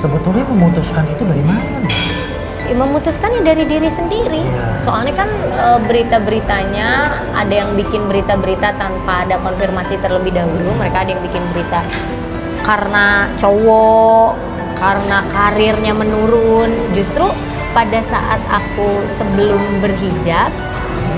Sebetulnya memutuskan itu dari mana? Memutuskannya dari diri sendiri. Soalnya kan berita-beritanya ada yang bikin berita-berita tanpa ada konfirmasi terlebih dahulu. Mereka ada yang bikin berita karena cowok, karena karirnya menurun. Justru pada saat aku sebelum berhijab,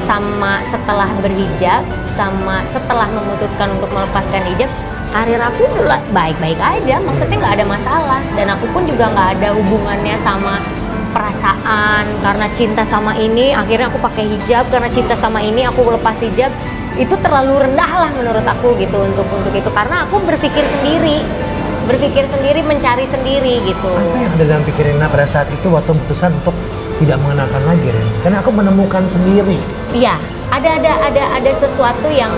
sama setelah berhijab, sama setelah memutuskan untuk melepaskan hijab, karir aku baik-baik aja. Maksudnya nggak ada masalah. Dan aku pun juga nggak ada hubungannya sama perasaan, karena cinta sama ini akhirnya aku pakai hijab, karena cinta sama ini aku lepas hijab. Itu terlalu rendah lah menurut aku gitu untuk itu, karena aku berpikir sendiri, mencari sendiri gitu. Apa yang ada dalam pikiran pada saat itu waktu memutuskan untuk tidak mengenalkan lagi, Ren? Karena aku menemukan sendiri. Iya, ada sesuatu yang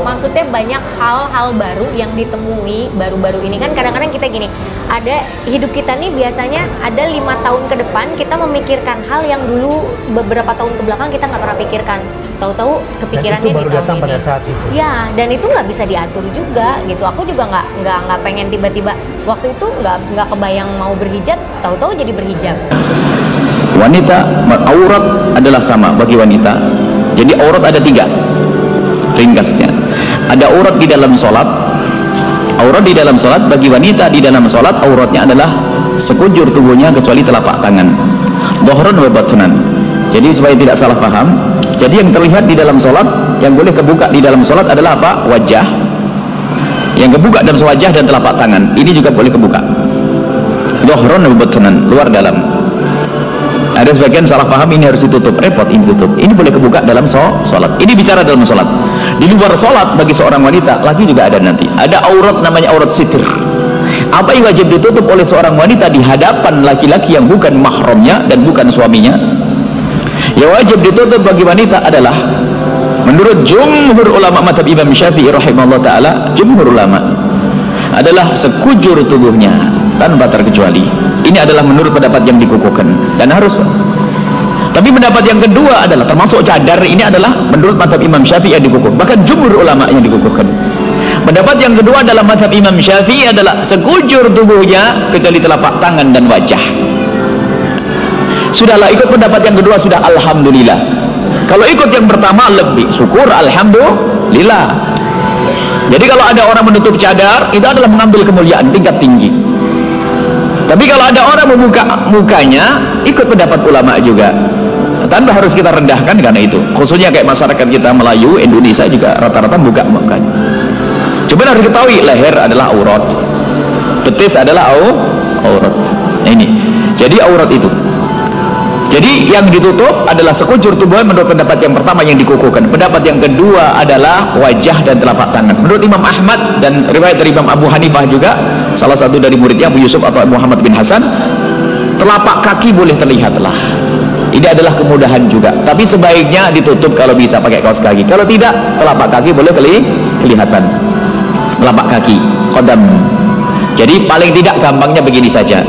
maksudnya banyak hal-hal baru yang ditemui baru-baru ini. Kan kadang-kadang kita gini, ada hidup kita nih biasanya ada 5 tahun ke depan kita memikirkan hal yang dulu beberapa tahun ke belakang kita nggak pernah pikirkan. Tahu-tahu kepikirannya dan itu baru di tahun datang ini. pada saat itu. Ya, dan itu nggak bisa diatur juga gitu. Aku juga nggak pengen tiba-tiba waktu itu nggak kebayang mau berhijab, tahu-tahu jadi berhijab. Wanita aurat adalah sama bagi wanita. Jadi aurat ada 3. Ringkasnya, ada aurat di dalam sholat. Aurat di dalam sholat bagi wanita di dalam sholat auratnya adalah sekujur tubuhnya kecuali telapak tangan. Dhahran wa batnan. Jadi supaya tidak salah paham, jadi yang terlihat di dalam sholat, yang boleh kebuka di dalam sholat adalah apa? Wajah. Yang kebuka dalam wajah dan telapak tangan. Ini juga boleh kebuka. Dhahran wa batnan, luar dalam. Ada sebagian salah paham ini harus ditutup, repot ini tutup. Ini boleh kebuka dalam sholat. Ini bicara dalam sholat. Di luar sholat bagi seorang wanita lagi juga ada nanti. Ada aurat namanya aurat sitir. Apa yang wajib ditutup oleh seorang wanita di hadapan laki-laki yang bukan mahramnya dan bukan suaminya? Yang wajib ditutup bagi wanita adalah menurut jumhur ulama mazhab Imam Syafi'i rahimahullah taala, jumhur ulama adalah sekujur tubuhnya tanpa terkecuali. Ini adalah menurut pendapat yang dikukuhkan dan harus. Tapi pendapat yang kedua adalah termasuk cadar, ini adalah menurut mazhab Imam Syafi'i yang dikukuhkan, bahkan jumhur ulama yang dikukuhkan. Pendapat yang kedua adalah mazhab Imam Syafi'i adalah sekujur tubuhnya kecuali telapak tangan dan wajah. Sudahlah, ikut pendapat yang kedua sudah, alhamdulillah. Kalau ikut yang pertama lebih syukur, alhamdulillah. Jadi kalau ada orang menutup cadar, itu adalah mengambil kemuliaan tingkat tinggi. Tapi kalau ada orang membuka mukanya, ikut pendapat ulama juga, tanpa harus kita rendahkan karena itu. Khususnya kayak masyarakat kita Melayu, Indonesia juga rata-rata buka mukanya. Cuma harus diketahui, leher adalah aurat, betis adalah aurat. Nah, ini jadi aurat itu. Jadi yang ditutup adalah sekujur tubuh menurut pendapat yang pertama yang dikukuhkan. Pendapat yang kedua adalah wajah dan telapak tangan. Menurut Imam Ahmad dan riwayat dari Imam Abu Hanifah juga, salah satu dari muridnya Abu Yusuf atau Muhammad bin Hasan, telapak kaki boleh terlihat lah. Ini adalah kemudahan juga. Tapi sebaiknya ditutup kalau bisa pakai kaos kaki. Kalau tidak, telapak kaki boleh kelihatan. Telapak kaki, qadam. Jadi paling tidak gampangnya begini saja.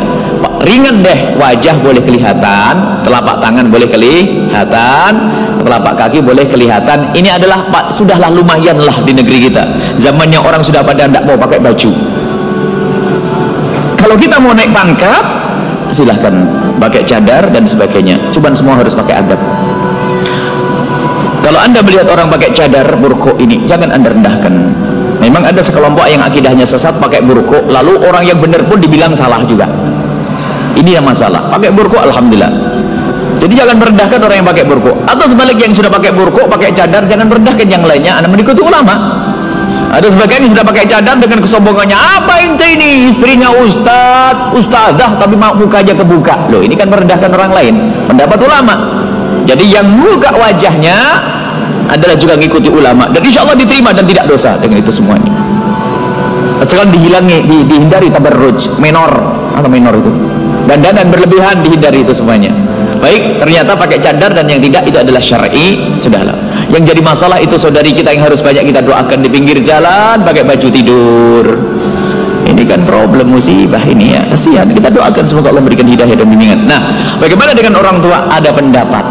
Ringan deh, wajah boleh kelihatan, telapak tangan boleh kelihatan, telapak kaki boleh kelihatan. Ini adalah sudahlah lumayan lah di negeri kita. Zamannya orang sudah pada tidak mau pakai baju. Kalau kita mau naik pangkat, silahkan pakai cadar dan sebagainya. Cuman semua harus pakai adab. Kalau anda melihat orang pakai cadar burqa ini, jangan anda rendahkan. Memang ada sekelompok yang akidahnya sesat pakai burqa, lalu orang yang benar pun dibilang salah juga. Ini yang masalah. Pakai burqa alhamdulillah. Jadi jangan merendahkan orang yang pakai burqa. Atau sebaliknya yang sudah pakai burqa, pakai cadar, jangan merendahkan yang lainnya. Anda mengikuti ulama. Ada sebagian yang sudah pakai cadar dengan kesombongannya, apa ente ini istrinya ustadzah tapi mukanya kebuka. Loh, ini kan merendahkan orang lain. Pendapat ulama. Jadi yang buka wajahnya adalah juga mengikuti ulama, dan insya Allah diterima dan tidak dosa dengan itu semuanya. Sekarang dihindari tabarruj menor atau minor itu. Dandanan berlebihan dihindari itu semuanya. Baik, ternyata pakai cadar dan yang tidak itu adalah syar'i, sudahlah. Yang jadi masalah itu saudari kita yang harus banyak kita doakan di pinggir jalan pakai baju tidur. Ini kan problem musibah ini ya. Kasihan, kita doakan semoga Allah memberikan hidayah dan bimbingan. Nah, bagaimana dengan orang tua? Ada pendapat.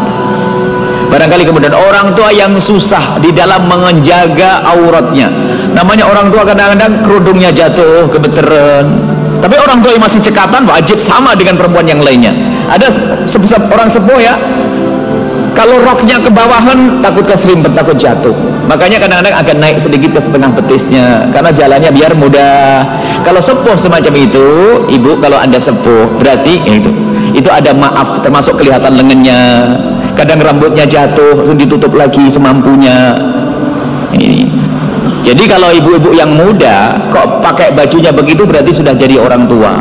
Barangkali kemudian orang tua yang susah di dalam menjaga auratnya. Namanya orang tua kadang-kadang kerudungnya jatuh kebeteran, Tapi orang tua yang masih cekatan wajib sama dengan perempuan yang lainnya. Ada orang sepuh ya, kalau roknya ke bawahan takut keserimpet, takut jatuh. Makanya kadang-kadang agak naik sedikit ke setengah betisnya, karena jalannya biar mudah. Kalau sepuh semacam itu, ibu kalau anda sepuh berarti ya itu ada maaf, termasuk kelihatan lengannya. Kadang rambutnya jatuh, ditutup lagi semampunya. Ini. Jadi kalau ibu-ibu yang muda kok pakai bajunya begitu berarti sudah jadi orang tua.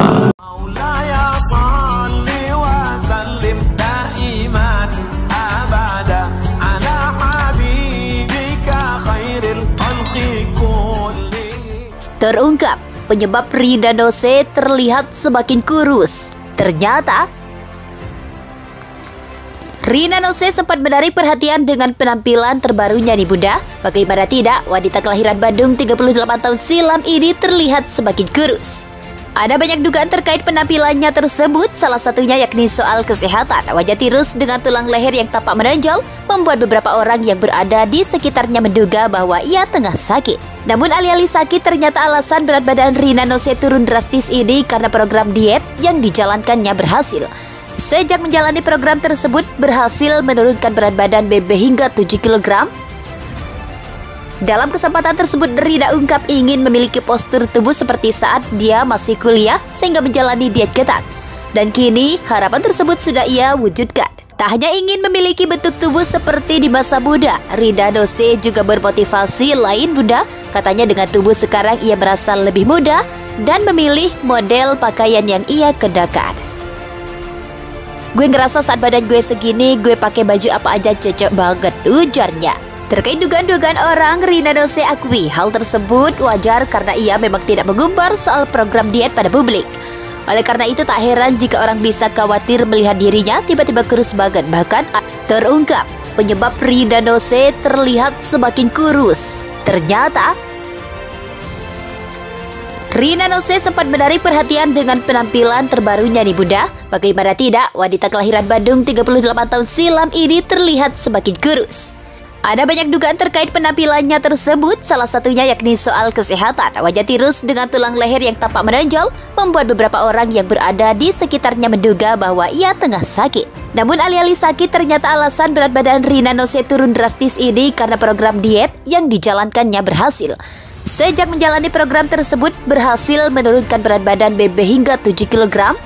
Terungkap penyebab Rina Nose terlihat semakin kurus. Ternyata Rina Nose sempat menarik perhatian dengan penampilan terbarunya nih bunda. Bagaimana tidak, wanita kelahiran Bandung 38 tahun silam ini terlihat semakin kurus. Ada banyak dugaan terkait penampilannya tersebut, salah satunya yakni soal kesehatan. Wajah tirus dengan tulang leher yang tampak menonjol membuat beberapa orang yang berada di sekitarnya menduga bahwa ia tengah sakit. Namun alih-alih sakit, ternyata alasan berat badan Rina Nose turun drastis ini karena program diet yang dijalankannya berhasil. Sejak menjalani program tersebut, berhasil menurunkan berat badan BB hingga 7 kg. Dalam kesempatan tersebut, Rina ungkap ingin memiliki postur tubuh seperti saat dia masih kuliah sehingga menjalani diet ketat. Dan kini, harapan tersebut sudah ia wujudkan. Tak hanya ingin memiliki bentuk tubuh seperti di masa muda, Rina Nose juga bermotivasi lain bunda. Katanya dengan tubuh sekarang ia merasa lebih muda dan memilih model pakaian yang ia kenakan. Gue ngerasa saat badan gue segini, gue pakai baju apa aja cocok banget, ujarnya. Terkait dugaan-dugaan orang, Rina Nose akui hal tersebut wajar karena ia memang tidak mengumbar soal program diet pada publik. Oleh karena itu tak heran jika orang bisa khawatir melihat dirinya tiba-tiba kurus banget. Bahkan terungkap penyebab Rina Nose terlihat semakin kurus. Ternyata Rina Nose sempat menarik perhatian dengan penampilan terbarunya nih bunda. Bagaimana tidak, wanita kelahiran Bandung 38 tahun silam ini terlihat semakin kurus. Ada banyak dugaan terkait penampilannya tersebut, salah satunya yakni soal kesehatan. Wajah tirus dengan tulang leher yang tampak menonjol membuat beberapa orang yang berada di sekitarnya menduga bahwa ia tengah sakit. Namun alih-alih sakit, ternyata alasan berat badan Rina Nose turun drastis ini karena program diet yang dijalankannya berhasil. Sejak menjalani program tersebut, berhasil menurunkan berat badan BB hingga 7 kg.